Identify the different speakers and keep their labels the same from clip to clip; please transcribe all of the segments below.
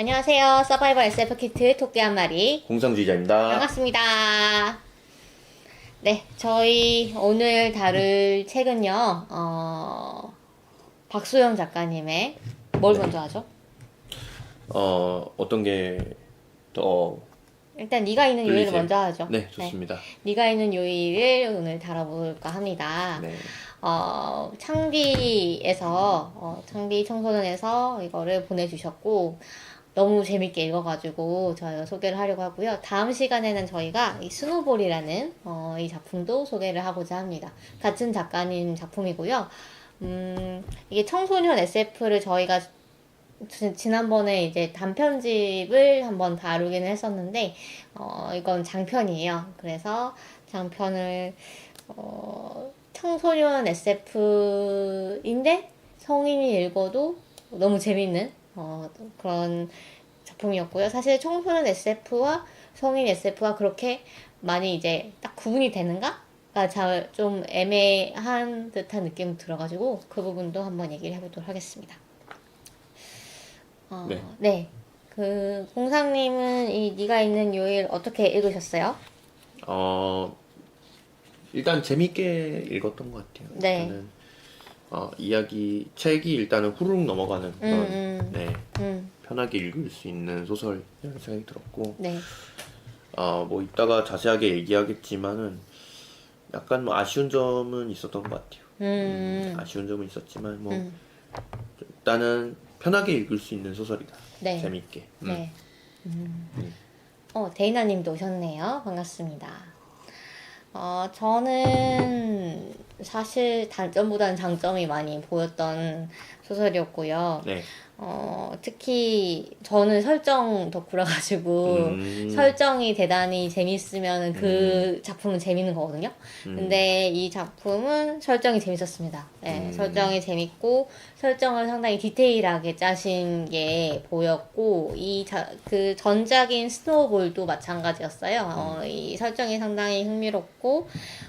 Speaker 1: 안녕하세요. 서바이벌 SF 키트 토끼 한 마리.
Speaker 2: 공상주의자입니다.
Speaker 1: 반갑습니다. 네, 저희 오늘 다룰 책은요, 박소영 작가님의 뭘
Speaker 2: 네.
Speaker 1: 먼저 하죠?
Speaker 2: 어떤 게 더,
Speaker 1: 일단 네가 있는 요일을
Speaker 2: 끌리세요?
Speaker 1: 먼저 하죠.
Speaker 2: 네, 좋습니다.
Speaker 1: 네가 있는 요일을 오늘 다뤄볼까 합니다.
Speaker 2: 네.
Speaker 1: 창비 청소년에서 이거를 보내주셨고, 너무 재밌게 읽어가지고 저희가 소개를 하려고 하고요. 다음 시간에는 저희가 이 스노볼이라는 이 작품도 소개를 하고자 합니다. 같은 작가님 작품이고요. 이게 청소년 SF를 저희가 지난번에 이제 단편집을 한번 다루기는 했었는데, 이건 장편이에요. 그래서 장편을, 청소년 SF인데 성인이 읽어도 너무 재밌는, 그런 작품이었고요. 사실 청소년 SF와 성인 SF가 그렇게 많이 이제 딱 구분이 되는가?가 좀 애매한 듯한 느낌이 들어가지고 그 부분도 한번 얘기를 해보도록 하겠습니다.
Speaker 2: 네.
Speaker 1: 네. 그 공상님은 이 네가 있는 요일 어떻게 읽으셨어요?
Speaker 2: 일단 재밌게 읽었던 것 같아요.
Speaker 1: 네.
Speaker 2: 일단은, 책이 일단은 후루룩 넘어가는 그런, 네, 편하게 읽을 수 있는 소설이라는 생각이 들었고,
Speaker 1: 네.
Speaker 2: 뭐 이따가 자세하게 얘기하겠지만은, 약간 뭐 아쉬운 점은 있었던 것 같아요. 아쉬운 점은 있었지만, 뭐, 일단은 편하게 읽을 수 있는 소설이다.
Speaker 1: 네.
Speaker 2: 재밌게.
Speaker 1: 네. 데이나님도 오셨네요. 반갑습니다. 저는 사실 단점보다는 장점이 많이 보였던 소설이었고요.
Speaker 2: 네.
Speaker 1: 특히 저는 설정 덕후라 가지고 설정이 대단히 재밌으면 그 작품은 재밌는 거거든요. 근데 이 작품은 설정이 재밌었습니다. 네, 설정이 재밌고 설정을 상당히 디테일하게 짜신 게 보였고 그 전작인 스노우볼도 마찬가지였어요. 이 설정이 상당히 흥미롭고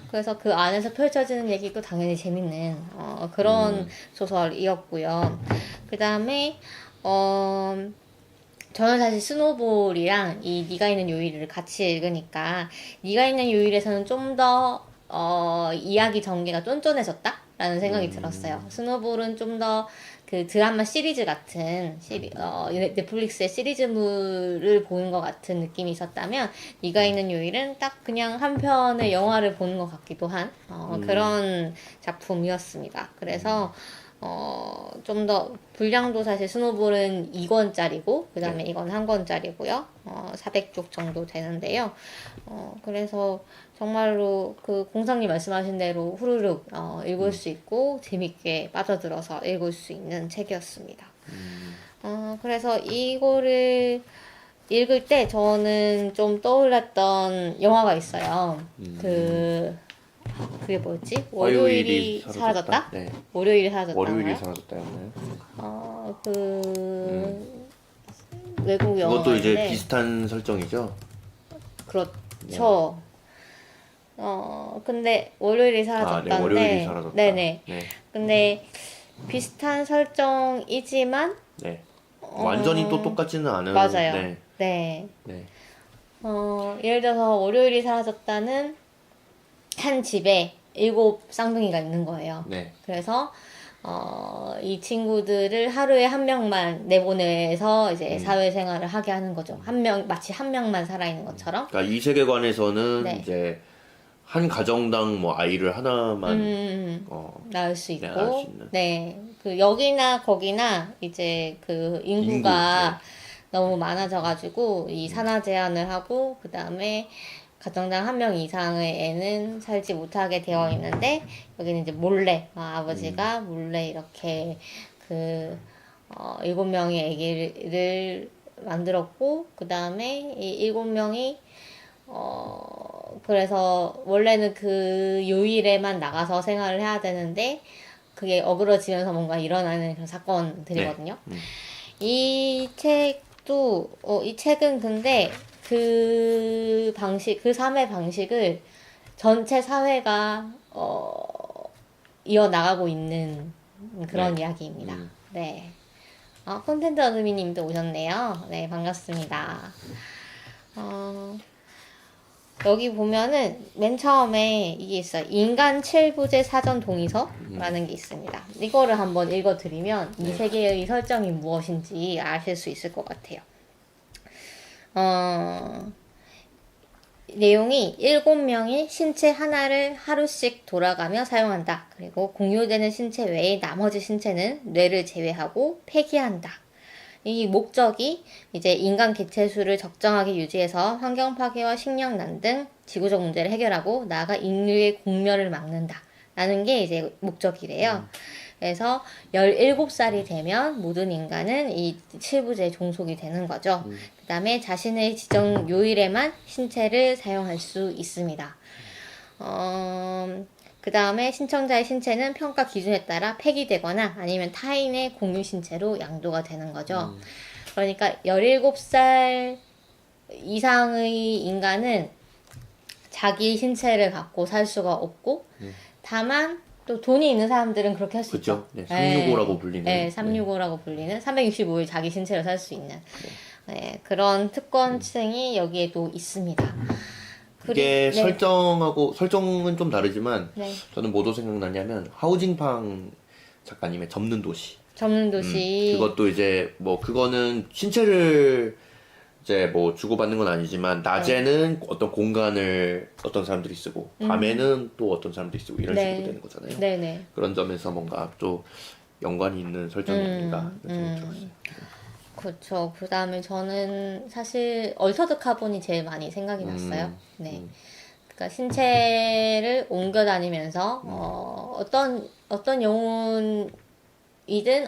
Speaker 1: 그래서 그 안에서 펼쳐지는 얘기도 당연히 재밌는 그런 소설이었고요. 그 다음에 저는 사실 스노볼이랑 이 네가 있는 요일을 같이 읽으니까 네가 있는 요일에서는 좀 더 이야기 전개가 쫀쫀해졌다라는 생각이 들었어요. 스노볼은 좀 더 그 드라마 시리즈 같은 넷플릭스의 시리즈물을 보는 것 같은 느낌이 있었다면 네가 있는 요일은 딱 그냥 한 편의 영화를 보는 것 같기도 한 그런 작품이었습니다. 그래서 좀 더 분량도 사실 스노볼은 2권짜리고 그 다음에 이건 1권짜리고요. 400쪽 정도 되는데요. 그래서 정말로 그 공상님 말씀하신 대로 후루룩 읽을 수 있고 재밌게 빠져들어서 읽을 수 있는 책이었습니다. 그래서 이거를 읽을 때 저는 좀 떠올랐던 영화가 있어요. 그게 뭐였지? 월요일이 사라졌다?
Speaker 2: 네.
Speaker 1: 월요일이 사라졌다인가요?
Speaker 2: 월요일이 사라졌다였나요?
Speaker 1: 외국
Speaker 2: 그것도
Speaker 1: 영화인데
Speaker 2: 이제 비슷한 설정이죠.
Speaker 1: 그렇죠. 근데 월요일이
Speaker 2: 네,
Speaker 1: 사라졌다인데
Speaker 2: 월요일이 사라졌다.
Speaker 1: 네네.
Speaker 2: 네,
Speaker 1: 근데 비슷한 설정이지만
Speaker 2: 네. 완전히 또 똑같지는 않은.
Speaker 1: 맞아요.
Speaker 2: 네,
Speaker 1: 네.
Speaker 2: 네,
Speaker 1: 예를 들어서 월요일이 사라졌다는 한 집에 7 쌍둥이가 있는 거예요.
Speaker 2: 네.
Speaker 1: 그래서 이 친구들을 하루에 한 명만 내보내서 이제 사회생활을 하게 하는 거죠. 마치 한 명만 살아있는 것처럼.
Speaker 2: 그러니까 이 세계관에서는
Speaker 1: 네.
Speaker 2: 이제 한 가정당 뭐 아이를 하나만
Speaker 1: 낳을 수 있고.
Speaker 2: 낳을 수 있는.
Speaker 1: 네. 그 여기나 거기나 이제 그 인구가 너무 많아져가지고 이 산하 제한을 하고 그 다음에 가정당 한 명 이상의 애는 살지 못하게 되어 있는데 여기는 이제 몰래 아버지가 몰래 이렇게 그 7명의 아기를 만들었고 그 다음에 이 7명이 그래서 원래는 그 요일에만 나가서 생활을 해야 되는데 그게 어그러지면서 뭔가 일어나는 그런 사건들이거든요. 이 책은 근데 그 삶의 방식을 전체 사회가, 이어나가고 있는 그런 이야기입니다. 네. 콘텐츠 어드미님도 오셨네요. 네, 반갑습니다. 여기 보면은 맨 처음에 이게 있어요. 인간 7부제 사전 동의서라는 게 있습니다. 이거를 한번 읽어드리면 이 세계의 설정이 무엇인지 아실 수 있을 것 같아요. 내용이 7명이 신체 하나를 하루씩 돌아가며 사용한다. 그리고 공유되는 신체 외의 나머지 신체는 뇌를 제외하고 폐기한다. 이 목적이 이제 인간 개체수를 적정하게 유지해서 환경 파괴와 식량난 등 지구적 문제를 해결하고 나아가 인류의 공멸을 막는다. 라는 게 이제 목적이래요. 그래서 17살이 되면 모든 인간은 이 7부제에 종속이 되는 거죠. 그 다음에 자신의 지정 요일에만 신체를 사용할 수 있습니다. 그 다음에 신청자의 신체는 평가 기준에 따라 폐기되거나 아니면 타인의 공유 신체로 양도가 되는 거죠. 그러니까 17살 이상의 인간은 자기 신체를 갖고 살 수가 없고, 다만 또 돈이 있는 사람들은 그렇게 할 수 있죠.
Speaker 2: 네, 365라고 불리는.
Speaker 1: 네, 365라고 불리는 365일 자기 신체를 살 수 있는 그런 특권층이 여기에도 있습니다.
Speaker 2: 이게 설정은 좀 다르지만 저는 뭐도 생각나냐면 하우징팡 작가님의 접는 도시.
Speaker 1: 접는 도시.
Speaker 2: 그것도 이제 뭐 그거는 신체를 이제 뭐 주고받는 건 아니지만 낮에는 어떤 공간을 어떤 사람들이 쓰고 밤에는 또 어떤 사람들이 쓰고 이런 식으로 되는 거잖아요.
Speaker 1: 네네.
Speaker 2: 그런 점에서 뭔가 또 연관이 있는 설정이 아닌가 생각이 들었어요.
Speaker 1: 그렇죠. 그 다음에 저는 사실 얼터드 카본이 제일 많이 생각이 났어요. 네. 그러니까 신체를 옮겨 다니면서 어떤 영혼이든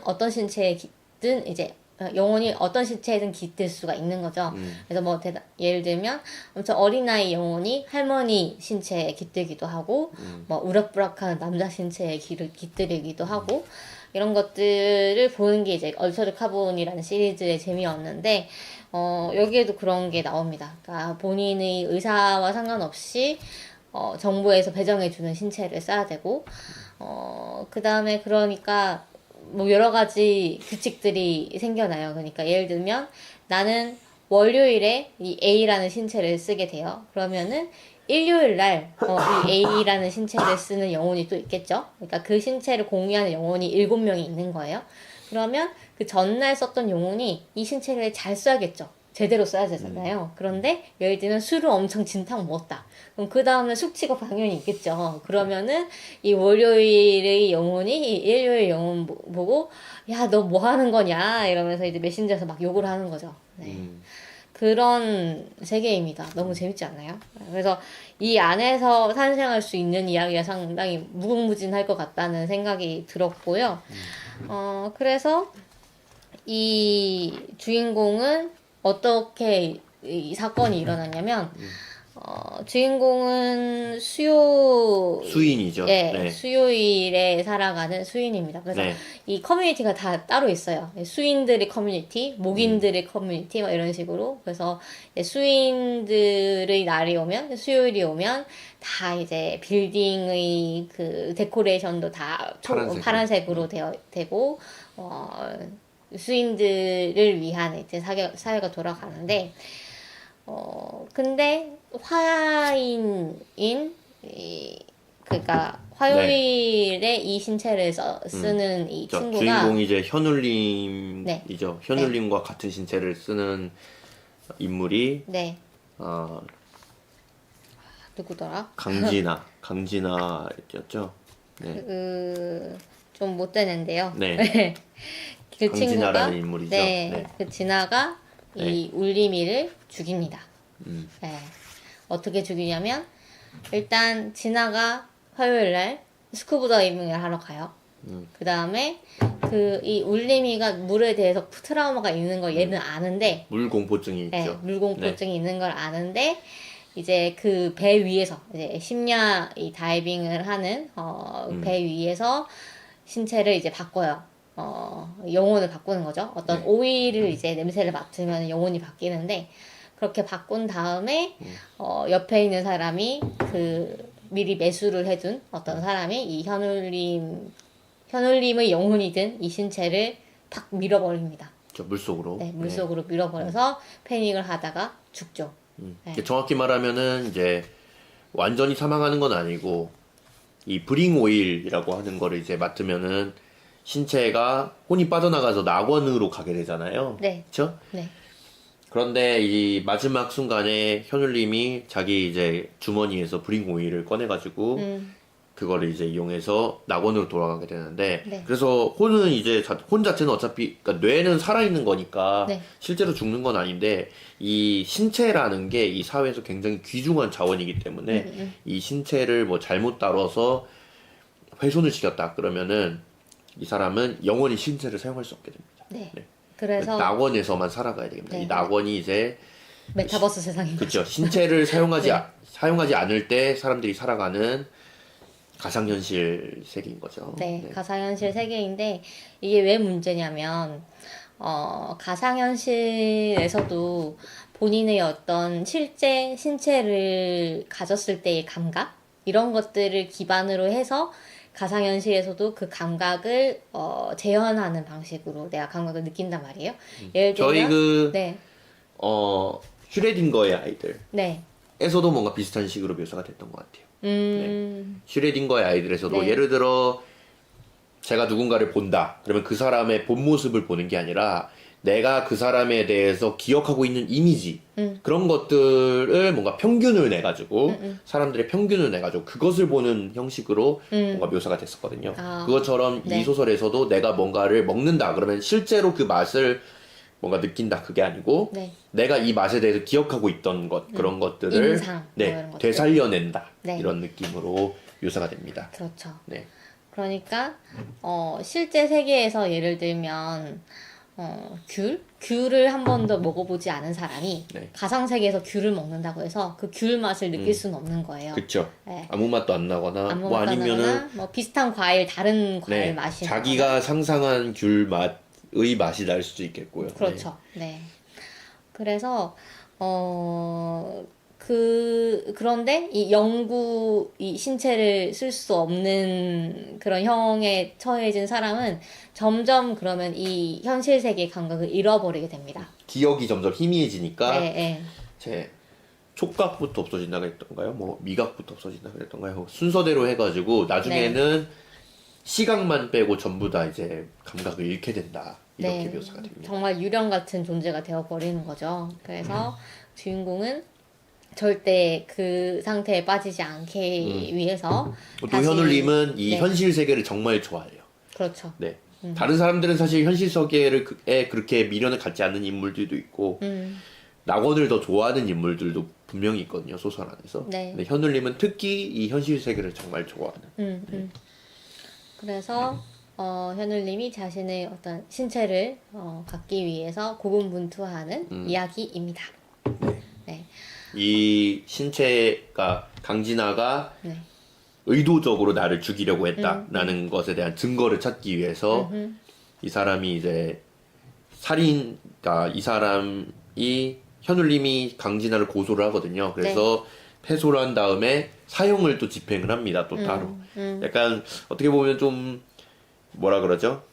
Speaker 1: 어떤 신체이든 이제 영혼이 어떤 신체에든 깃들 수가 있는 거죠. 그래서 뭐 예를 들면 엄청 어린아이 영혼이 할머니 신체에 깃들기도 하고 뭐 우락부락한 남자 신체에 깃들이기도 하고 이런 것들을 보는 게 이제 얼터드 카본이라는 시리즈의 재미였는데 여기에도 그런 게 나옵니다. 그러니까 본인의 의사와 상관없이 정부에서 배정해주는 신체를 써야 되고 그 다음에 그러니까 뭐 여러 가지 규칙들이 생겨나요. 그러니까 예를 들면 나는 월요일에 이 A라는 신체를 쓰게 돼요. 그러면은 일요일 날 이 A라는 신체를 쓰는 영혼이 또 있겠죠. 그러니까 그 신체를 공유하는 영혼이 7명이 있는 거예요. 그러면 그 전날 썼던 영혼이 이 신체를 잘 써야겠죠. 제대로 써야 되잖아요. 그런데 예를 들면 술을 엄청 진탕 먹었다. 그럼 그 다음날 숙취가 당연히 있겠죠. 그러면은 이 월요일의 영혼이 이 일요일 영혼 보고 야, 너 뭐 하는 거냐 이러면서 이제 메신저에서 막 욕을 하는 거죠. 네. 그런 세계입니다. 너무 재밌지 않나요? 그래서 이 안에서 탄생할 수 있는 이야기가 상당히 무궁무진할 것 같다는 생각이 들었고요. 그래서 이 주인공은 어떻게 이 사건이 일어났냐면 주인공은
Speaker 2: 수인이죠. 네.
Speaker 1: 수요일에 살아가는 수인입니다. 그래서 이 커뮤니티가 다 따로 있어요. 수인들의 커뮤니티, 목인들의 커뮤니티, 막 이런 식으로. 그래서 수인들의 날이 오면, 수요일이 오면, 다 이제 빌딩의 그 데코레이션도 다 파란색으로 되고, 수인들을 위한 이제 사회가 돌아가는데, 근데 그러니까 화요일에 이 신체를 쓰는 이 친구가
Speaker 2: 주인공이 이제 현울림이죠. 현울림과 같은 신체를 쓰는 인물이
Speaker 1: 누구더라?
Speaker 2: 강진아였죠.
Speaker 1: 좀 못되는데요.
Speaker 2: 네.
Speaker 1: 그
Speaker 2: 강진아라는
Speaker 1: 친구가
Speaker 2: 인물이죠.
Speaker 1: 그 진아가 이 울림이를 죽입니다. 어떻게 죽이냐면 일단 진아가 화요일날 스쿠버 다이빙을 하러 가요. 그 다음에 이 울림이가 물에 대해서 트라우마가 있는 걸 얘는 아는데
Speaker 2: 물공포증이 있죠.
Speaker 1: 물공포증이 있는 걸 아는데 이제 그 배 위에서 이제 심야 이 다이빙을 하는 배 위에서 신체를 이제 바꿔요. 영혼을 바꾸는 거죠. 어떤 오일을 이제 냄새를 맡으면 영혼이 바뀌는데 그렇게 바꾼 다음에 옆에 있는 사람이 미리 매수를 해둔 어떤 사람이 이 현울림의 영혼이 든 이 신체를 팍 밀어버립니다.
Speaker 2: 저 물속으로.
Speaker 1: 네, 물속으로 밀어버려서 패닉을 하다가 죽죠. 네.
Speaker 2: 정확히 말하면은 이제 완전히 사망하는 건 아니고 이 브링 오일이라고 하는 거를 이제 맡으면은 신체가 혼이 빠져나가서 낙원으로 가게 되잖아요.
Speaker 1: 네.
Speaker 2: 그렇죠?
Speaker 1: 네.
Speaker 2: 그런데 이 마지막 순간에 현울님이 자기 이제 주머니에서 브링 오일을 꺼내가지고 그거를 이제 이용해서 낙원으로 돌아가게 되는데
Speaker 1: 네.
Speaker 2: 그래서 혼은 이제 혼 자체는 어차피 그러니까 뇌는 살아있는 거니까
Speaker 1: 네.
Speaker 2: 실제로 죽는 건 아닌데 이 신체라는 게 이 사회에서 굉장히 귀중한 자원이기 때문에 이 신체를 뭐 잘못 다뤄서 훼손을 시켰다 그러면은 이 사람은 영원히 신체를 사용할 수 없게 됩니다.
Speaker 1: 네.
Speaker 2: 네.
Speaker 1: 그래서
Speaker 2: 낙원에서만 살아가야 됩니다.
Speaker 1: 네.
Speaker 2: 이 낙원이 이제
Speaker 1: 메타버스 세상인 거죠.
Speaker 2: 그렇죠. 신체를 사용하지
Speaker 1: 네.
Speaker 2: 사용하지 않을 때 사람들이 살아가는 가상현실 세계인 거죠.
Speaker 1: 네, 가상현실 세계인데 이게 왜 문제냐면 가상현실에서도 본인의 어떤 실제 신체를 가졌을 때의 감각 이런 것들을 기반으로 해서 가상현실에서도 그 감각을 재현하는 방식으로 내가 감각을 느낀단 말이에요. 예를 들면
Speaker 2: 저희 그
Speaker 1: 네,
Speaker 2: 슈레딩거의 아이들
Speaker 1: 네,
Speaker 2: 에서도 뭔가 비슷한 식으로 묘사가 됐던 것 같아요. 슈레딩거의 아이들에서도
Speaker 1: 네.
Speaker 2: 예를 들어 제가 누군가를 본다. 그러면 그 사람의 본 모습을 보는 게 아니라 내가 그 사람에 대해서 기억하고 있는 이미지 그런 것들을 뭔가 평균을 내가지고 사람들의 평균을 내가지고 그것을 보는 형식으로 뭔가 묘사가 됐었거든요.
Speaker 1: 아,
Speaker 2: 그것처럼
Speaker 1: 네.
Speaker 2: 이 소설에서도 내가 뭔가를 먹는다. 그러면 실제로 그 맛을 뭔가 느낀다 그게 아니고
Speaker 1: 네.
Speaker 2: 내가 이 맛에 대해서 기억하고 있던 것 그런 것들을
Speaker 1: 인상, 뭐
Speaker 2: 네
Speaker 1: 이런 것들.
Speaker 2: 되살려낸다
Speaker 1: 네.
Speaker 2: 이런 느낌으로 묘사가 됩니다.
Speaker 1: 그렇죠.
Speaker 2: 네,
Speaker 1: 그러니까 실제 세계에서 예를 들면 귤을 한 번도 먹어보지 않은 사람이
Speaker 2: 네.
Speaker 1: 가상 세계에서 귤을 먹는다고 해서 그 귤 맛을 느낄 수는 없는 거예요.
Speaker 2: 그렇죠.
Speaker 1: 네.
Speaker 2: 아무 맛도 안 나거나
Speaker 1: 아무
Speaker 2: 뭐
Speaker 1: 맛도 안
Speaker 2: 아니면은
Speaker 1: 나거나 뭐 비슷한 과일 다른 과일
Speaker 2: 네
Speaker 1: 맛이
Speaker 2: 자기가 상상한 귤 맛의 맛이 날 수도 있겠고요.
Speaker 1: 그렇죠. 네. 그래서 그런데 이 신체를 쓸 수 없는 그런 형에 처해진 사람은 점점 그러면 이 현실 세계의 감각을 잃어버리게 됩니다.
Speaker 2: 기억이 점점 희미해지니까
Speaker 1: 네, 네.
Speaker 2: 제 촉각부터 없어진다 그랬던가요? 뭐 미각부터 없어진다 그랬던가요? 순서대로 해가지고 나중에는 시각만 빼고 전부 다 이제 감각을 잃게 된다 이렇게
Speaker 1: 네.
Speaker 2: 묘사가 됩니다.
Speaker 1: 정말 유령 같은 존재가 되어버리는 거죠. 그래서 주인공은 절대 그 상태에 빠지지 않게 위해서
Speaker 2: 또
Speaker 1: 다시-
Speaker 2: 현울님은 이
Speaker 1: 네.
Speaker 2: 현실 세계를 정말 좋아해요.
Speaker 1: 그렇죠.
Speaker 2: 네. 다른 사람들은 사실 현실 세계에 그렇게 미련을 갖지 않는 인물들도 있고 낙원을 더 좋아하는 인물들도 분명히 있거든요 소설 안에서.
Speaker 1: 네.
Speaker 2: 근데 현울님은 특히 이 현실 세계를 정말 좋아하는.
Speaker 1: 그래서 현울님이 자신의 어떤 신체를 갖기 위해서 고군분투하는 이야기입니다. 네.
Speaker 2: 이 신체가 강진아가
Speaker 1: 네.
Speaker 2: 의도적으로 나를 죽이려고 했다라는 것에 대한 증거를 찾기 위해서 이 사람이 이제 그러니까 이 사람이 현울님이 강진아를 고소를 하거든요. 그래서 패소를 한 다음에 사형을 또 집행을 합니다. 또 따로. 약간 어떻게 보면 좀 뭐라 그러죠?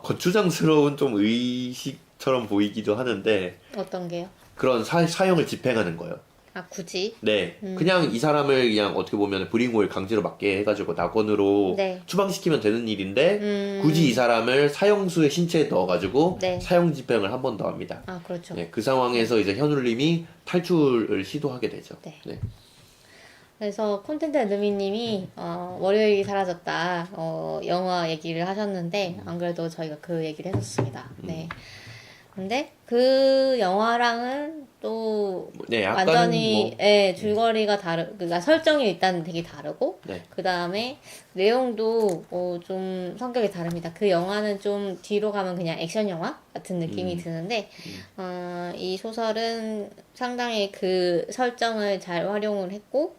Speaker 2: 거추장스러운 좀 의식처럼 보이기도 하는데
Speaker 1: 어떤 게요?
Speaker 2: 그런 사형을 집행하는 거예요.
Speaker 1: 아, 굳이?
Speaker 2: 네, 그냥 이 사람을 그냥 어떻게 보면 브링오일 강제로 맞게 해가지고 낙원으로
Speaker 1: 네.
Speaker 2: 추방시키면 되는 일인데 굳이 이 사람을 사형수의 신체에 넣어가지고
Speaker 1: 네.
Speaker 2: 사형 집행을 한 번 더 합니다.
Speaker 1: 아, 그렇죠.
Speaker 2: 네, 그 상황에서 이제 현울님이 탈출을 시도하게 되죠.
Speaker 1: 네.
Speaker 2: 네.
Speaker 1: 그래서 콘텐츠 에드미님이 월요일이 사라졌다 영화 얘기를 하셨는데 안 그래도 저희가 그 얘기를 했었습니다. 네. 근데 그 영화랑은 또
Speaker 2: 네, 약간은
Speaker 1: 완전히
Speaker 2: 뭐,
Speaker 1: 예, 줄거리가 그러니까 설정이 일단 되게 다르고
Speaker 2: 네.
Speaker 1: 그 다음에 내용도 좀 성격이 다릅니다. 그 영화는 좀 뒤로 가면 그냥 액션 영화 같은 느낌이 드는데 이 소설은 상당히 그 설정을 잘 활용을 했고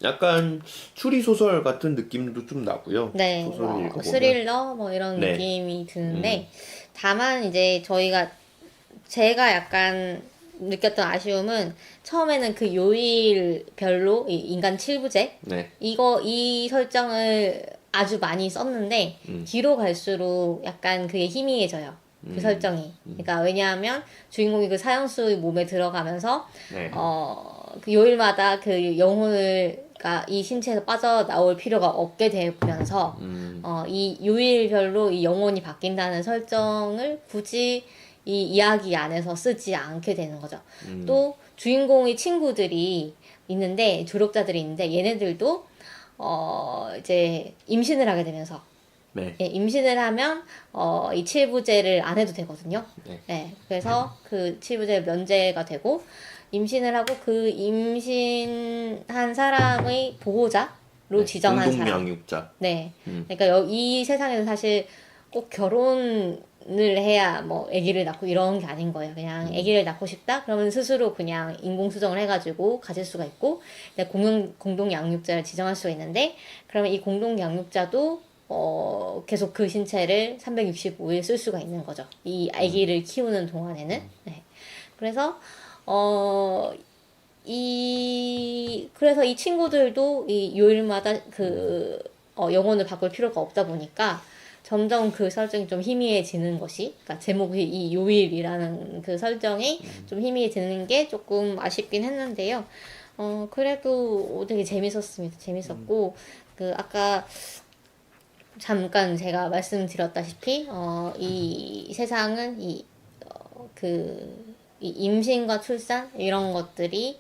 Speaker 2: 약간 추리 소설 같은 느낌도 좀 나고요.
Speaker 1: 네,
Speaker 2: 소설을
Speaker 1: 뭐
Speaker 2: 읽어보면.
Speaker 1: 스릴러 뭐 이런
Speaker 2: 네.
Speaker 1: 느낌이 드는데 다만 이제 제가 약간 느꼈던 아쉬움은 처음에는 그 요일별로 이 인간 칠부제
Speaker 2: 네.
Speaker 1: 이 설정을 아주 많이 썼는데 뒤로 갈수록 약간 그게 희미해져요. 그 설정이. 그러니까 왜냐하면 주인공이 그 사형수의 몸에 들어가면서
Speaker 2: 네.
Speaker 1: 그 요일마다 그 영혼을 그러니까 이 신체에서 빠져나올 필요가 없게 되면서 이 요일별로 이 영혼이 바뀐다는 설정을 굳이 이 이야기 안에서 쓰지 않게 되는 거죠. 또 주인공의 친구들이 있는데 조력자들이 있는데 얘네들도 이제 임신을 하게 되면서
Speaker 2: 네.
Speaker 1: 예, 임신을 하면 이 칠부제를 안 해도 되거든요.
Speaker 2: 네.
Speaker 1: 예, 그래서 그 칠부제 면제가 되고 임신을 하고 그 임신한 사람의 보호자로
Speaker 2: 네.
Speaker 1: 지정한
Speaker 2: 공동
Speaker 1: 사람.
Speaker 2: 양육자.
Speaker 1: 네. 그러니까 이 세상에는 사실 꼭 결혼을 해야 뭐 아기를 낳고 이런 게 아닌 거예요. 그냥 아기를 낳고 싶다? 그러면 스스로 그냥 인공수정을 해가지고 가질 수가 있고, 공동 양육자를 지정할 수가 있는데, 그러면 이 공동 양육자도 계속 그 신체를 365일 쓸 수가 있는 거죠. 이 아기를 키우는 동안에는. 네. 그래서 그래서 이 친구들도 이 요일마다 영혼을 바꿀 필요가 없다 보니까 점점 그 설정이 좀 희미해지는 것이, 그러니까 제목이 이 요일이라는 그 설정이 좀 희미해지는 게 조금 아쉽긴 했는데요. 그래도 되게 재밌었습니다. 재밌었고, 아까 잠깐 제가 말씀드렸다시피, 이 세상은 이 임신과 출산 이런 것들이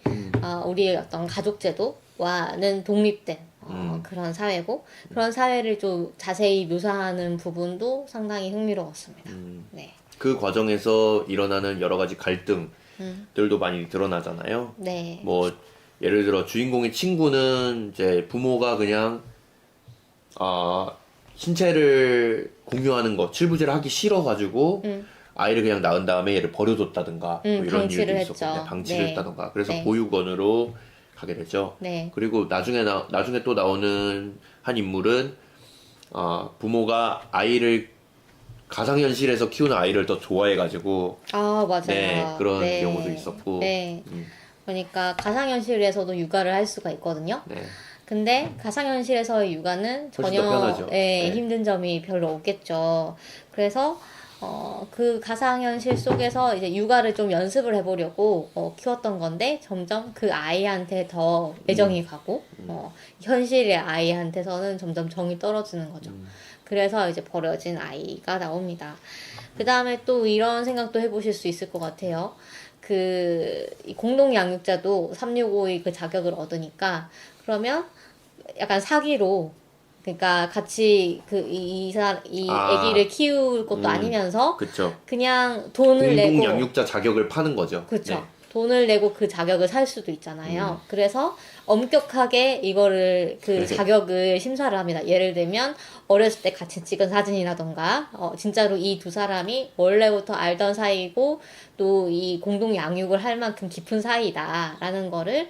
Speaker 1: 우리의 어떤 가족 제도와는 독립된 그런 사회고 그런 사회를 좀 자세히 묘사하는 부분도 상당히 흥미로웠습니다. 네.
Speaker 2: 그 과정에서 일어나는 여러 가지 갈등들도 많이 드러나잖아요.
Speaker 1: 네.
Speaker 2: 뭐 예를 들어 주인공의 친구는 이제 부모가 그냥 신체를 공유하는 거 칠부제를 하기 싫어가지고 아이를 그냥 낳은 다음에 얘를 버려뒀다든가 뭐 이런
Speaker 1: 방치를
Speaker 2: 일도
Speaker 1: 했죠.
Speaker 2: 있었거든요. 방치를
Speaker 1: 네.
Speaker 2: 했다던가. 그래서
Speaker 1: 네.
Speaker 2: 보육원으로 가게 되죠.
Speaker 1: 네.
Speaker 2: 그리고 나중에 또 나오는 한 인물은 부모가 아이를 가상현실에서 키우는 아이를 더 좋아해가지고
Speaker 1: 맞아요.
Speaker 2: 네, 그런
Speaker 1: 네.
Speaker 2: 경우도 있었고.
Speaker 1: 네. 그러니까 가상현실에서도 육아를 할 수가 있거든요.
Speaker 2: 네.
Speaker 1: 근데 가상현실에서의 육아는
Speaker 2: 훨씬 더
Speaker 1: 전혀
Speaker 2: 편하죠. 네.
Speaker 1: 힘든 점이 별로 없겠죠. 그래서 그 가상현실 속에서 이제 육아를 좀 연습을 해보려고 키웠던 건데 점점 그 아이한테 더 애정이 가고 현실의 아이한테서는 점점 정이 떨어지는 거죠. 그래서 이제 버려진 아이가 나옵니다. 그 다음에 또 이런 생각도 해보실 수 있을 것 같아요. 이 공동 양육자도 365의 그 자격을 얻으니까 그러면 약간 사기로 그러니까 같이 이 아기를 키울 것도 아니면서
Speaker 2: 그쵸.
Speaker 1: 그냥 돈을 내고
Speaker 2: 공동 양육자 자격을 파는 거죠.
Speaker 1: 그렇죠.
Speaker 2: 네.
Speaker 1: 돈을 내고 그 자격을 살 수도 있잖아요. 그래서 엄격하게 이거를 자격을 심사를 합니다. 예를 들면 어렸을 때 같이 찍은 사진이라던가 진짜로 이 두 사람이 원래부터 알던 사이고 또 이 공동 양육을 할 만큼 깊은 사이다라는 거를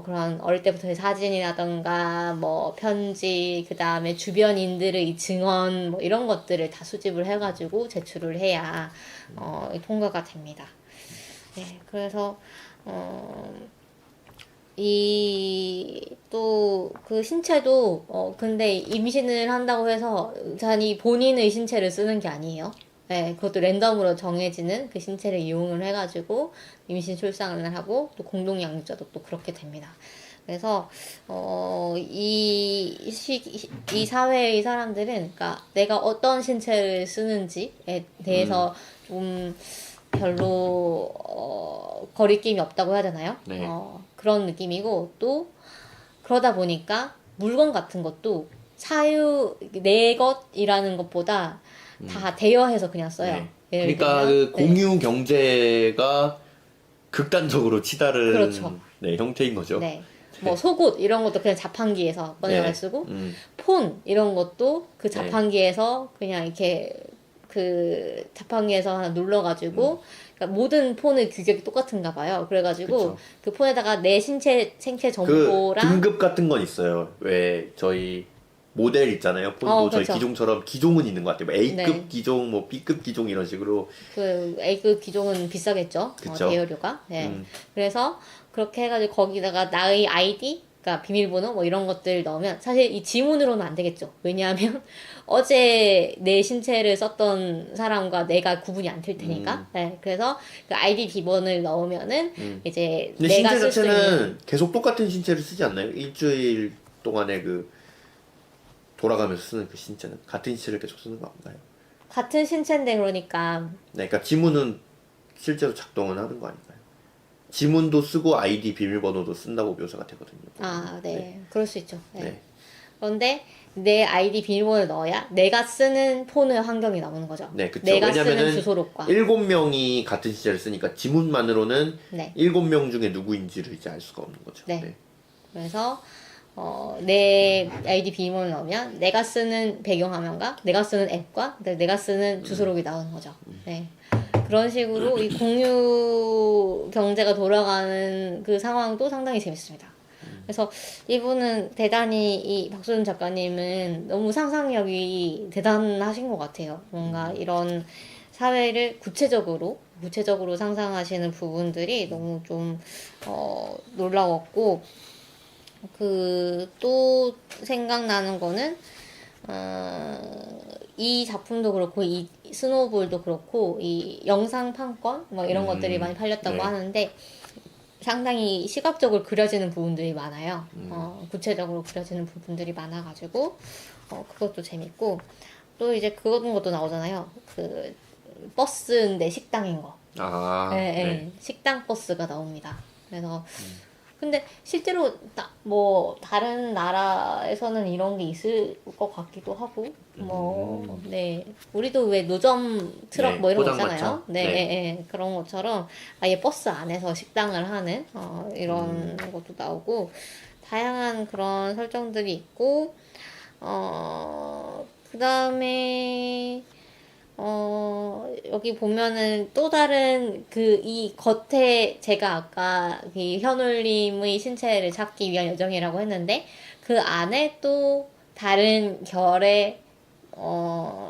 Speaker 1: 그런 어릴 때부터의 사진이라던가 뭐 편지 그다음에 주변인들의 증언 뭐 이런 것들을 다 수집을 해가지고 제출을 해야 통과가 됩니다. 네, 그래서 또 그 신체도 근데 임신을 한다고 해서 자기 본인의 신체를 쓰는 게 아니에요. 네, 그것도 랜덤으로 정해지는 그 신체를 이용을 해가지고 임신 출산을 하고 또 공동 양육자도 또 그렇게 됩니다. 그래서 이 사회의 사람들은 그러니까 내가 어떤 신체를 쓰는지에 대해서 좀 별로 거리낌이 없다고 해야 되나요?
Speaker 2: 네.
Speaker 1: 그런 느낌이고 또 그러다 보니까 물건 같은 것도 내 것이라는 것보다 다 대여해서 그냥 써요.
Speaker 2: 네.
Speaker 1: 예를
Speaker 2: 그러니까
Speaker 1: 들면,
Speaker 2: 그 공유 경제가 극단적으로 치달은
Speaker 1: 그렇죠.
Speaker 2: 네, 형태인 거죠.
Speaker 1: 네. 뭐 속옷 이런 것도 그냥 자판기에서 꺼내서 쓰고 폰 이런 것도 그 자판기에서 그냥 이렇게 그 자판기에서 하나 눌러가지고 그러니까 모든 폰의 규격이 똑같은가 봐요. 그래가지고
Speaker 2: 그쵸.
Speaker 1: 그 폰에다가 내 생체
Speaker 2: 그
Speaker 1: 정보랑
Speaker 2: 등급 같은 건 있어요. 왜 저희 모델 있잖아요. 폰도 저희
Speaker 1: 그렇죠.
Speaker 2: 기종처럼 기종은 있는 것 같아요. 뭐 A급
Speaker 1: 네.
Speaker 2: 기종, 뭐 B급 기종 이런 식으로.
Speaker 1: 그 A급 기종은 비싸겠죠.
Speaker 2: 그쵸.
Speaker 1: 대여료가. 네. 그래서 그렇게 해가지고 거기다가 나의 아이디 그러니까 비밀번호 뭐 이런 것들 넣으면 사실 이 지문으로는 안 되겠죠. 왜냐하면 어제 내 신체를 썼던 사람과 내가 구분이 안 될 테니까. 네, 그래서 그 아이디 비번을 넣으면은 이제
Speaker 2: 근데
Speaker 1: 내가
Speaker 2: 신체
Speaker 1: 쓸 수
Speaker 2: 자체는
Speaker 1: 있는
Speaker 2: 계속 똑같은 신체를 쓰지 않나요? 일주일 동안에 그 돌아가면서 쓰는 그 신체는 같은 신체를 계속 쓰는 거 없나요?
Speaker 1: 같은 신체인데 그러니까
Speaker 2: 네, 그러니까 지문은 실제로 작동은 하는 거 아닌가요? 지문도 쓰고 아이디 비밀번호도 쓴다고 묘사가 되거든요.
Speaker 1: 아, 네. 그럴 수 있죠. 네.
Speaker 2: 네.
Speaker 1: 그런데 내 아이디 비밀번호를 넣어야 내가 쓰는 폰의 환경이 나오는 거죠.
Speaker 2: 네, 그쵸.
Speaker 1: 내가 쓰는
Speaker 2: 왜냐면은
Speaker 1: 주소록과.
Speaker 2: 7명이 같은 시제를 쓰니까 지문만으로는
Speaker 1: 네.
Speaker 2: 7명 중에 누구인지를 이제 알 수가 없는 거죠.
Speaker 1: 네. 그래서 내 아이디 비밀번호를 넣으면 내가 쓰는 배경화면과 내가 쓰는 앱과 내가 쓰는 주소록이 나오는 거죠. 네. 그런 식으로 이 공유 경제가 돌아가는 그 상황도 상당히 재밌습니다. 그래서 이분은 대단히 이 박소연 작가님은 너무 상상력이 대단하신 것 같아요. 뭔가 이런 사회를 구체적으로 상상하시는 부분들이 너무 좀 놀라웠고 그 또 생각나는 거는 이 작품도 그렇고 이 스노우볼도 그렇고 이 영상 판권 뭐 이런 것들이 많이 팔렸다고
Speaker 2: 네.
Speaker 1: 하는데 상당히 시각적으로 그려지는 부분들이 많아요. 구체적으로 그려지는 부분들이 많아가지고 그것도 재밌고 또 이제 그런 것도 나오잖아요. 그 버스인데 식당인 거.
Speaker 2: 아,
Speaker 1: 네,
Speaker 2: 네.
Speaker 1: 네. 식당 버스가 나옵니다. 그래서 근데 실제로 뭐 다른 나라에서는 이런 게 있을 것 같기도 하고 뭐 네 우리도 왜 노점 트럭
Speaker 2: 네,
Speaker 1: 뭐 이런 거
Speaker 2: 포장마차.
Speaker 1: 있잖아요. 네,
Speaker 2: 네.
Speaker 1: 네, 네. 그런 것처럼 아예 버스 안에서 식당을 하는 이런 것도 나오고 다양한 그런 설정들이 있고 그다음에 여기 보면은 또 다른 이 겉에 제가 아까 이 현울님의 신체를 찾기 위한 여정이라고 했는데 그 안에 또 다른 결의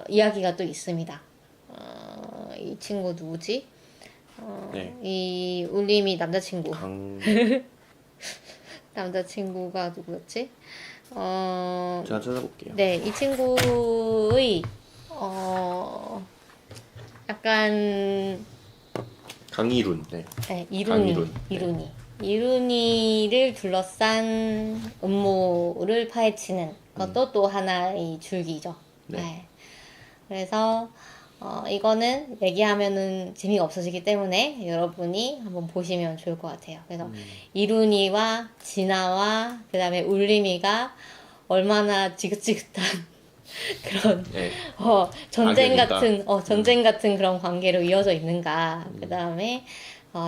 Speaker 1: 이야기가 또 있습니다. 이 친구 누구지?
Speaker 2: 네.
Speaker 1: 이 울림이 남자친구. 남자친구가 누구였지?
Speaker 2: 제가 찾아볼게요.
Speaker 1: 네, 이 친구의 약간
Speaker 2: 강이룬. 네.
Speaker 1: 네,
Speaker 2: 강이룬.
Speaker 1: 이룬이를 둘러싼 음모를 파헤치는 것도 또 하나의 줄기죠.
Speaker 2: 네.
Speaker 1: 네. 그래서 이거는 얘기하면은 재미가 없어지기 때문에 여러분이 한번 보시면 좋을 것 같아요. 그래서 이룬이와 진아와 그다음에 울림이가 얼마나 지긋지긋한 그런
Speaker 2: 네.
Speaker 1: 전쟁
Speaker 2: 악연이다.
Speaker 1: 같은 전쟁 같은 그런 관계로 이어져 있는가. 그다음에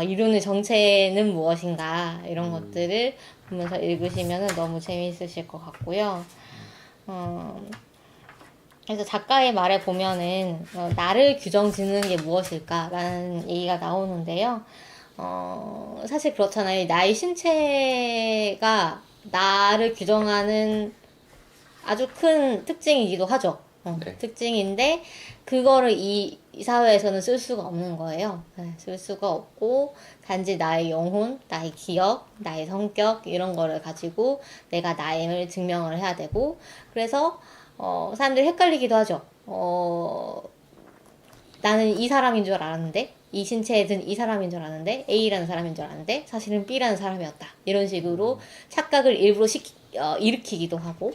Speaker 1: 이룬의 정체는 무엇인가 이런 것들을 보면서 읽으시면 너무 재미있으실 것 같고요. 그래서 작가의 말에 보면은 나를 규정 짓는 게 무엇일까라는 얘기가 나오는데요. 사실 그렇잖아요. 나의 신체가 나를 규정하는 아주 큰 특징이기도 하죠.
Speaker 2: 네.
Speaker 1: 특징인데 그거를 이 사회에서는 쓸 수가 없는 거예요. 네, 쓸 수가 없고 단지 나의 영혼, 나의 기억, 나의 성격 이런 거를 가지고 내가 나임을 증명을 해야 되고 그래서 사람들이 헷갈리기도 하죠. 나는 이 사람인 줄 알았는데 이 신체에 든 이 사람인 줄 알았는데 A라는 사람인 줄 알았는데 사실은 B라는 사람이었다. 이런 식으로 착각을 일부러 일으키기도 하고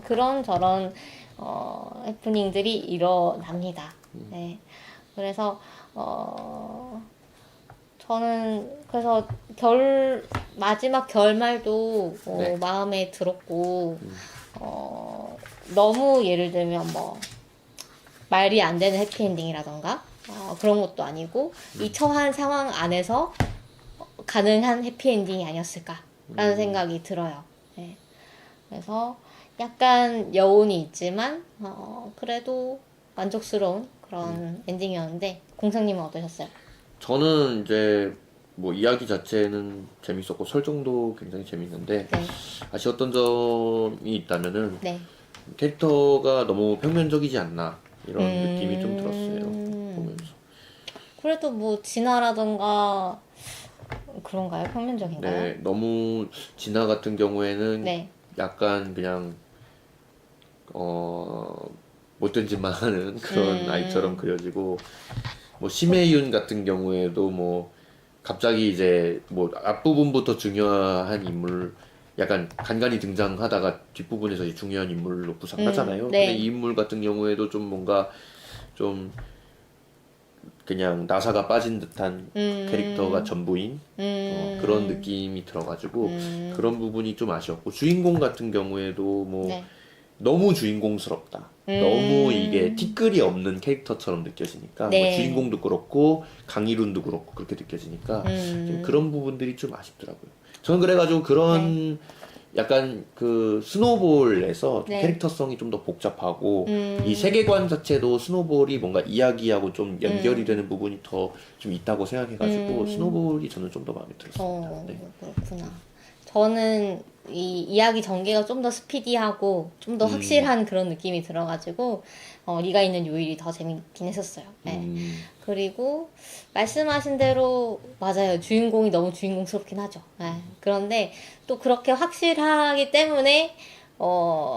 Speaker 1: 그런 저런 해프닝들이 일어납니다. 네. 그래서 저는 그래서 마지막 결말도
Speaker 2: 네.
Speaker 1: 마음에 들었고 너무 예를 들면 뭐 말이 안 되는 해피엔딩이라던가 그런 것도 아니고 이 처한 상황 안에서 가능한 해피엔딩이 아니었을까라는 생각이 들어요. 네. 그래서 약간 여운이 있지만 그래도 만족스러운 그런 엔딩이었는데 공상님은 어떠셨어요?
Speaker 2: 저는 이제 뭐 이야기 자체는 재밌었고 설정도 굉장히 재밌는데
Speaker 1: 네.
Speaker 2: 아쉬웠던 점이 있다면은
Speaker 1: 네.
Speaker 2: 캐릭터가 너무 평면적이지 않나 이런 느낌이 좀 들었어요. 보면서.
Speaker 1: 그래도 뭐 진화라던가 그런가요? 평면적인가요?
Speaker 2: 네, 너무 진아 같은 경우에는
Speaker 1: 네.
Speaker 2: 약간 그냥 못된 짓만 하는 그런 아이처럼 그려지고, 뭐 심혜윤 같은 경우에도 뭐 갑자기 이제 뭐 앞부분부터 중요한 인물 약간 간간히 등장하다가 뒷부분에서 이제 중요한 인물로 부상하잖아요.
Speaker 1: 네.
Speaker 2: 근데 이 인물 같은 경우에도 좀 뭔가 좀 그냥 나사가 빠진 듯한 캐릭터가 전부인 그런 느낌이 들어가지고 그런 부분이 좀 아쉬웠고, 주인공 같은 경우에도 뭐
Speaker 1: 네.
Speaker 2: 너무 주인공스럽다. 너무 이게 티끌이 없는 캐릭터처럼 느껴지니까 뭐
Speaker 1: 네.
Speaker 2: 주인공도 그렇고 강희룬도 그렇고 그렇게 느껴지니까 좀 그런 부분들이 좀 아쉽더라고요. 저는 그래가지고 그런 약간 그 스노볼에서 좀
Speaker 1: 네.
Speaker 2: 캐릭터성이 좀 더 복잡하고 이 세계관 자체도 스노볼이 뭔가 이야기하고 좀 연결이 되는 부분이 더 좀 있다고 생각해가지고 스노볼이 저는 좀 더 마음에 들었습니다. 네.
Speaker 1: 그렇구나. 저는 이 이야기 전개가 좀 더 스피디하고 좀 더 확실한 그런 느낌이 들어가지고 네가 있는 요일이 더 재밌긴 했었어요. 네. 그리고 말씀하신 대로 맞아요. 주인공이 너무 주인공스럽긴 하죠. 네. 그런데 또 그렇게 확실하기 때문에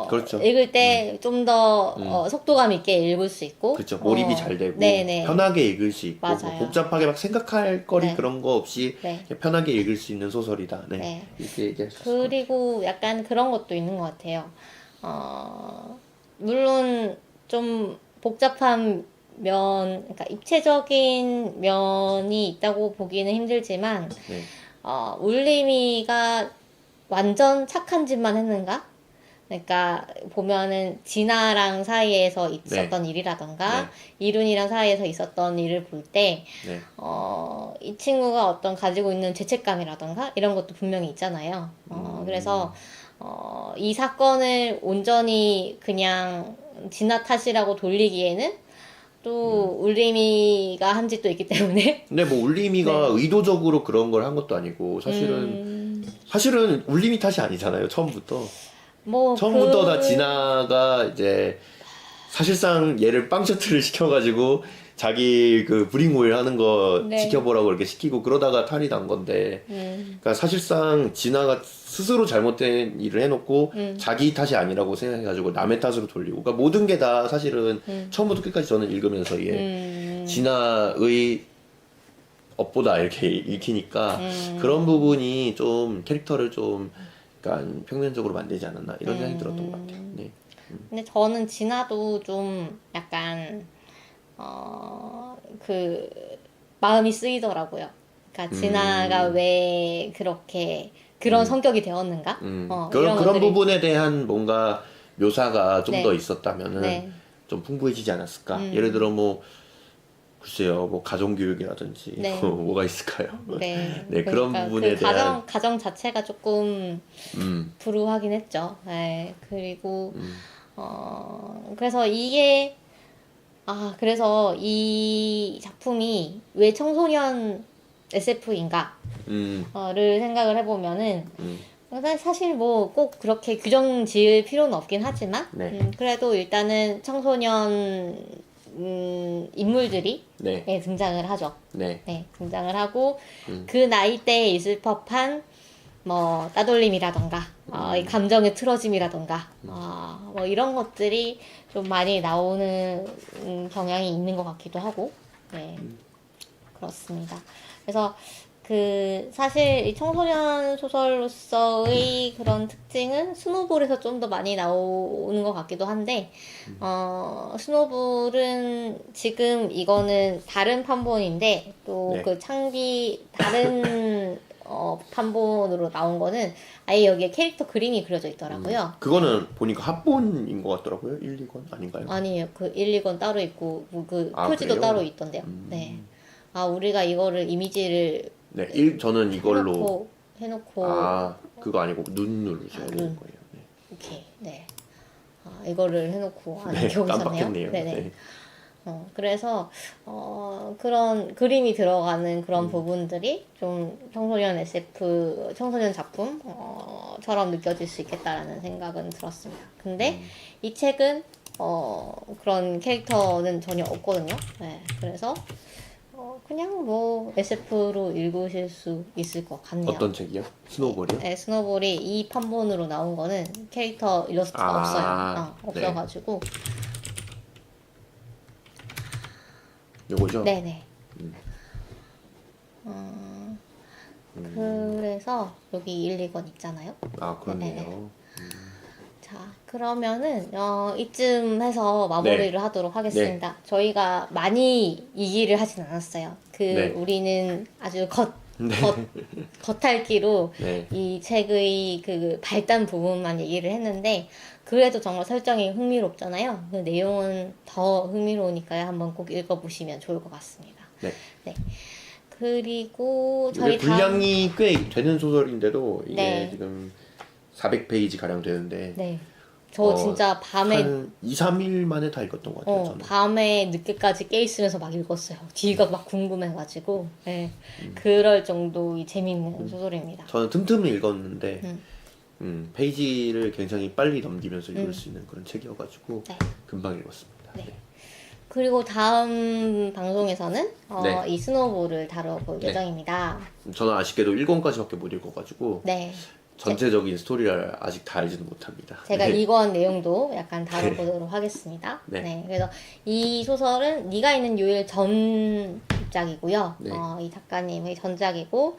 Speaker 2: 그렇죠.
Speaker 1: 읽을 때 좀 더 속도감 있게 읽을 수 있고
Speaker 2: 그렇죠. 몰입이 잘 되고
Speaker 1: 네네.
Speaker 2: 편하게 읽을 수 있고 뭐
Speaker 1: 맞아요.
Speaker 2: 복잡하게 막 생각할 거리
Speaker 1: 네.
Speaker 2: 그런 거 없이
Speaker 1: 네.
Speaker 2: 그냥 편하게 읽을 수 있는 소설이다. 네.
Speaker 1: 네.
Speaker 2: 이렇게 얘기할 수 있을 것 같아요.
Speaker 1: 그리고 약간 그런 것도 있는 것 같아요. 물론 좀 복잡한 그러니까 입체적인 면이 있다고 보기는 힘들지만,
Speaker 2: 네.
Speaker 1: 울림이가 완전 착한 짓만 했는가? 그러니까 보면은 진아랑 사이에서 있었던 일이라던가 이룬이랑 사이에서 있었던 일을 볼 때,
Speaker 2: 네.
Speaker 1: 이 친구가 어떤 가지고 있는 죄책감이라던가 이런 것도 분명히 있잖아요. 그래서 이 사건을 온전히 그냥 진아 탓이라고 돌리기에는 또 울림이가 한 짓도 있기 때문에.
Speaker 2: 근데 뭐 울림이가 의도적으로 그런 걸 한 것도 아니고 사실은 울림이 탓이 아니잖아요. 처음부터
Speaker 1: 뭐
Speaker 2: 다 진아가 이제 사실상 얘를 빵셔틀을 시켜가지고 자기 그 브링 오일 하는 거 지켜보라고 이렇게 시키고 그러다가 탈이 난 건데, 그러니까 사실상 진아가 스스로 잘못된 일을 해놓고 자기 탓이 아니라고 생각해가지고 남의 탓으로 돌리고, 그러니까 모든 게 다 사실은 처음부터 끝까지 저는 읽으면서 진아의 업보다 이렇게 읽히니까 그런 부분이 좀 캐릭터를 좀 약간 평면적으로 만들지 않았나 이런 생각이 들었던 것 같아요. 네.
Speaker 1: 근데 저는 진아도 좀 약간 그 마음이 쓰이더라고요. 그러니까 진아가 왜 그렇게 그런 성격이 되었는가?
Speaker 2: 그런
Speaker 1: 것들이.
Speaker 2: 부분에 대한 뭔가 묘사가 좀
Speaker 1: 네.
Speaker 2: 더 있었다면은
Speaker 1: 네.
Speaker 2: 좀 풍부해지지 않았을까? 예를 들어 뭐 글쎄요, 뭐 가정교육이라든지
Speaker 1: 네.
Speaker 2: 뭐가 있을까요?
Speaker 1: 네.
Speaker 2: 네, 그런
Speaker 1: 그러니까
Speaker 2: 부분에
Speaker 1: 그
Speaker 2: 대한
Speaker 1: 가정 자체가 조금 불우하긴 했죠. 네. 그리고 그래서 이게 그래서 이 작품이 왜 청소년 SF인가? 를 생각을 해보면은 사실 뭐 꼭 그렇게 규정 지을 필요는 없긴 하지만 그래도 일단은 청소년 인물들이 등장을 하죠.
Speaker 2: 네.
Speaker 1: 등장을 하고 그 나이대에 있을 법한 뭐 따돌림이라던가 이 감정의 틀어짐이라던가 뭐 이런 것들이 좀 많이 나오는 경향이 있는 것 같기도 하고 그렇습니다. 그래서 그 사실 이 청소년 소설로서의 그런 특징은 스노볼에서 좀 더 많이 나오는 것 같기도 한데 스노볼은 지금 이거는 다른 판본인데 또 그 창기 다른 판본으로 나온 거는 아예 여기에 캐릭터 그림이 그려져 있더라고요.
Speaker 2: 그거는 보니까 합본인 것 같더라고요. 1, 2권 아닌가요?
Speaker 1: 아니에요. 그 1, 2권 따로 있고 그 표지도
Speaker 2: 그래요?
Speaker 1: 따로 있던데요. 네. 우리가 이거를 이미지를
Speaker 2: 저는 이걸로
Speaker 1: 해놓고
Speaker 2: 그거 아니고 눈 누르셔야 되는 거예요. 네.
Speaker 1: 오케이. 네. 이거를 해놓고 안
Speaker 2: 네,
Speaker 1: 기억이 있었네요.
Speaker 2: 깜빡했네요.
Speaker 1: 네네.
Speaker 2: 네.
Speaker 1: 그래서 그런 그림이 들어가는 그런 부분들이 좀 청소년 SF, 청소년 작품 처럼 느껴질 수 있겠다라는 생각은 들었습니다. 근데 이 책은 그런 캐릭터는 전혀 없거든요. 네, 그래서 그냥 뭐 SF로 읽으실 수 있을 것 같네요.
Speaker 2: 어떤 책이요? 스노우볼이요?
Speaker 1: 네, 스노볼이 이 판본으로 나온 거는 캐릭터 일러스트가
Speaker 2: 아,
Speaker 1: 없어요.
Speaker 2: 네.
Speaker 1: 없어가지고.
Speaker 2: 요거죠?
Speaker 1: 네네.
Speaker 2: 음.
Speaker 1: 그래서 여기 1, 2권 있잖아요.
Speaker 2: 아,
Speaker 1: 네네.
Speaker 2: 그렇네요.
Speaker 1: 자, 그러면은 이쯤 해서 마무리를
Speaker 2: 네.
Speaker 1: 하도록 하겠습니다. 저희가 많이 얘기를 하진 않았어요.
Speaker 2: 네.
Speaker 1: 우리는 아주
Speaker 2: 네.
Speaker 1: 겉핥기로
Speaker 2: 네.
Speaker 1: 이 책의 그 발단 부분만 얘기를 했는데 그래도 정말 설정이 흥미롭잖아요. 그 내용은 더 흥미로우니까요. 한번 꼭 읽어보시면 좋을 것 같습니다.
Speaker 2: 네.
Speaker 1: 네. 그리고
Speaker 2: 이게
Speaker 1: 저희
Speaker 2: 분량이 꽤 되는 소설인데도 이게
Speaker 1: 네.
Speaker 2: 지금 400페이지 가량 되는데
Speaker 1: 네. 저 진짜 밤에
Speaker 2: 한 2, 3일 만에 다 읽었던 것 같아요. 저는.
Speaker 1: 밤에 늦게까지 깨 있으면서 막 읽었어요. 뒤가 막 궁금해가지고. 네. 그럴 정도의 재밌는 소설입니다.
Speaker 2: 저는 틈틈이 읽었는데 페이지를 굉장히 빨리 넘기면서 읽을 수 있는 그런 책이어가지고
Speaker 1: 네.
Speaker 2: 금방 읽었습니다.
Speaker 1: 네.
Speaker 2: 네.
Speaker 1: 그리고 다음 방송에서는
Speaker 2: 네.
Speaker 1: 이 스노우볼을 다뤄볼
Speaker 2: 네.
Speaker 1: 예정입니다.
Speaker 2: 저는 아쉽게도 1권까지밖에 못 읽어가지고
Speaker 1: 네.
Speaker 2: 전체적인 스토리를 아직 다 알지는 못합니다.
Speaker 1: 제가
Speaker 2: 네.
Speaker 1: 2권 내용도 약간 다뤄보도록 하겠습니다.
Speaker 2: 네.
Speaker 1: 네. 그래서 이 소설은 네가 있는 요일 전작이고요.
Speaker 2: 네.
Speaker 1: 이 작가님의 전작이고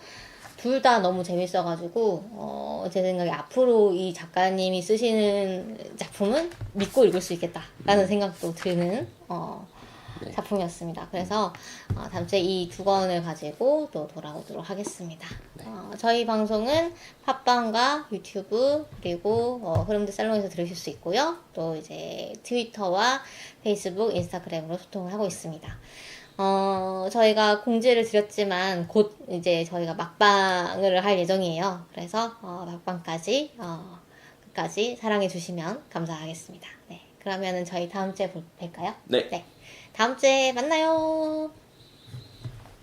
Speaker 1: 둘 다 너무 재밌어가지고 제 생각에 앞으로 이 작가님이 쓰시는 작품은 믿고 읽을 수 있겠다라는 생각도 드는
Speaker 2: 네.
Speaker 1: 작품이었습니다. 그래서 다음 주에 이 두 권을 가지고 또 돌아오도록 하겠습니다.
Speaker 2: 네.
Speaker 1: 저희 방송은 팟빵과 유튜브 그리고 흐름드 살롱에서 들으실 수 있고요. 또 이제 트위터와 페이스북, 인스타그램으로 소통을 하고 있습니다. 저희가 공지를 드렸지만 곧 이제 저희가 막방을 할 예정이에요. 그래서 막방까지 끝까지 사랑해 주시면 감사하겠습니다. 네, 그러면은 저희 다음 주에 뵐까요?
Speaker 2: 네.
Speaker 1: 네. 다음 주에 만나요.